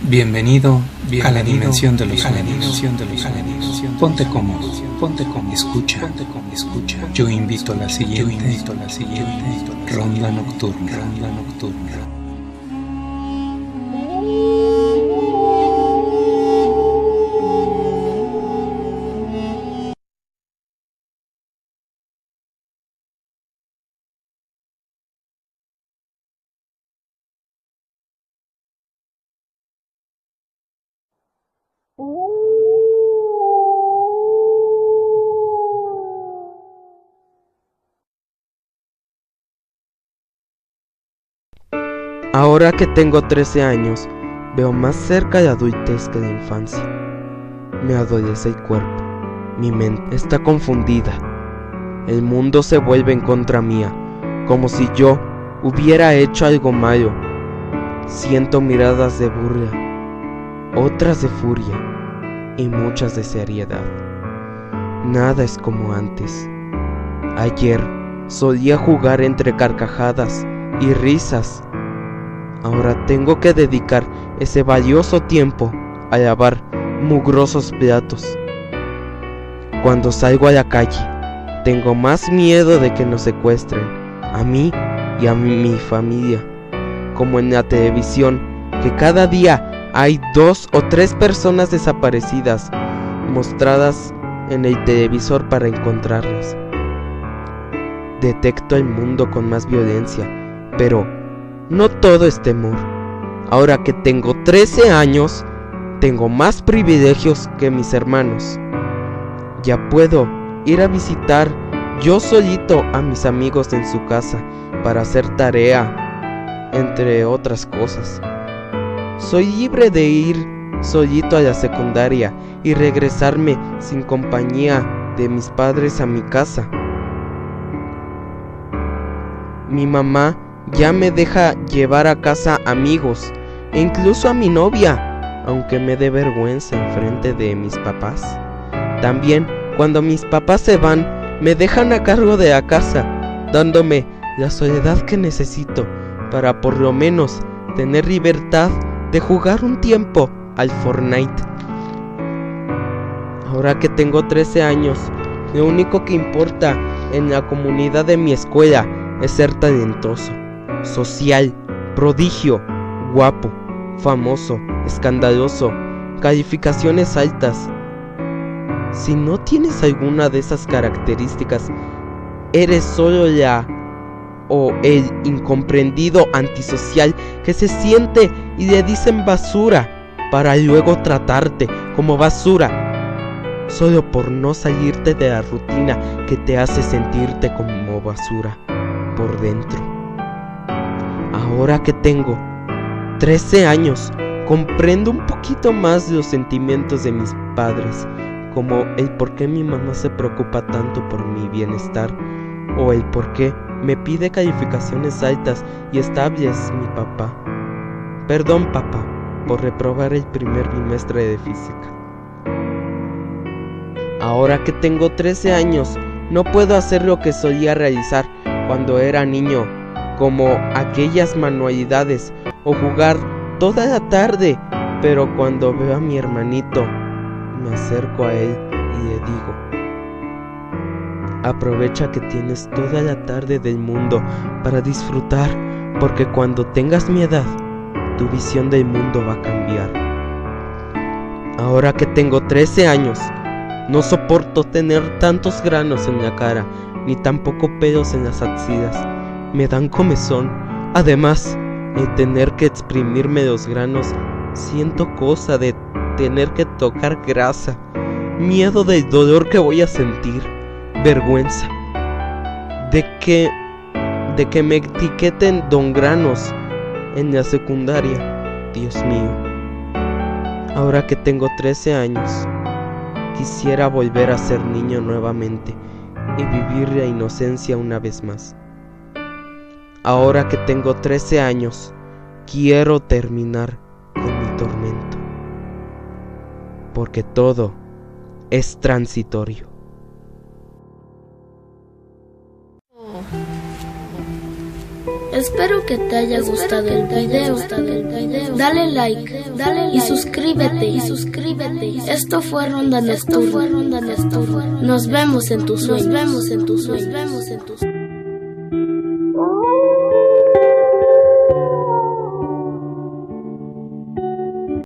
Bienvenido a la dimensión de los sueños. Ponte cómodo, escucha. Yo invito a la siguiente ronda nocturna. Ahora que tengo 13 años, veo más cerca de adultez que de infancia. Me adolece el cuerpo, mi mente está confundida. El mundo se vuelve en contra mía, como si yo hubiera hecho algo malo. Siento miradas de burla, otras de furia y muchas de seriedad. Nada es como antes. Ayer solía jugar entre carcajadas y risas. Ahora tengo que dedicar ese valioso tiempo a lavar mugrosos platos. Cuando salgo a la calle, tengo más miedo de que nos secuestren, a mí y a mi familia. Como en la televisión, que cada día hay 2 o 3 personas desaparecidas, mostradas en el televisor para encontrarlas. Detecto el mundo con más violencia, pero no todo es temor. Ahora que tengo 13 años, tengo más privilegios que mis hermanos. Ya puedo ir a visitar yo solito a mis amigos en su casa para hacer tarea, entre otras cosas. Soy libre de ir solito a la secundaria y regresarme sin compañía de mis padres a mi casa. Mi mamá ya me deja llevar a casa amigos e incluso a mi novia, aunque me dé vergüenza enfrente de mis papás. También, cuando mis papás se van, me dejan a cargo de la casa, dándome la soledad que necesito para por lo menos tener libertad de jugar un tiempo al Fortnite. Ahora que tengo 13 años, lo único que importa en la comunidad de mi escuela es ser talentoso, social, prodigio, guapo, famoso, escandaloso, calificaciones altas. Si no tienes alguna de esas características, eres solo el incomprendido antisocial que se siente y le dicen basura para luego tratarte como basura, solo por no salirte de la rutina que te hace sentirte como basura por dentro. Ahora que tengo 13 años, comprendo un poquito más los sentimientos de mis padres, como el por qué mi mamá se preocupa tanto por mi bienestar, o el por qué me pide calificaciones altas y estables mi papá. Perdón, papá, por reprobar el primer bimestre de física. Ahora que tengo 13 años, no puedo hacer lo que solía realizar cuando era niño, como aquellas manualidades o jugar toda la tarde, pero cuando veo a mi hermanito, me acerco a él y le digo: aprovecha que tienes toda la tarde del mundo para disfrutar, porque cuando tengas mi edad, tu visión del mundo va a cambiar. Ahora que tengo 13 años, no soporto tener tantos granos en la cara, ni tampoco pelos en las axilas. Me dan comezón. Además, el tener que exprimirme los granos, siento cosa de tener que tocar grasa, miedo del dolor que voy a sentir, vergüenza de que me etiqueten Don Granos en la secundaria. Dios mío. Ahora que tengo 13 años, quisiera volver a ser niño nuevamente y vivir la inocencia una vez más. Ahora que tengo 13 años, quiero terminar con mi tormento, porque todo es transitorio. Espero que te haya gustado el video. Dale like, y suscríbete. Esto fue Ronda Nocturna. Nos vemos en tus sueños.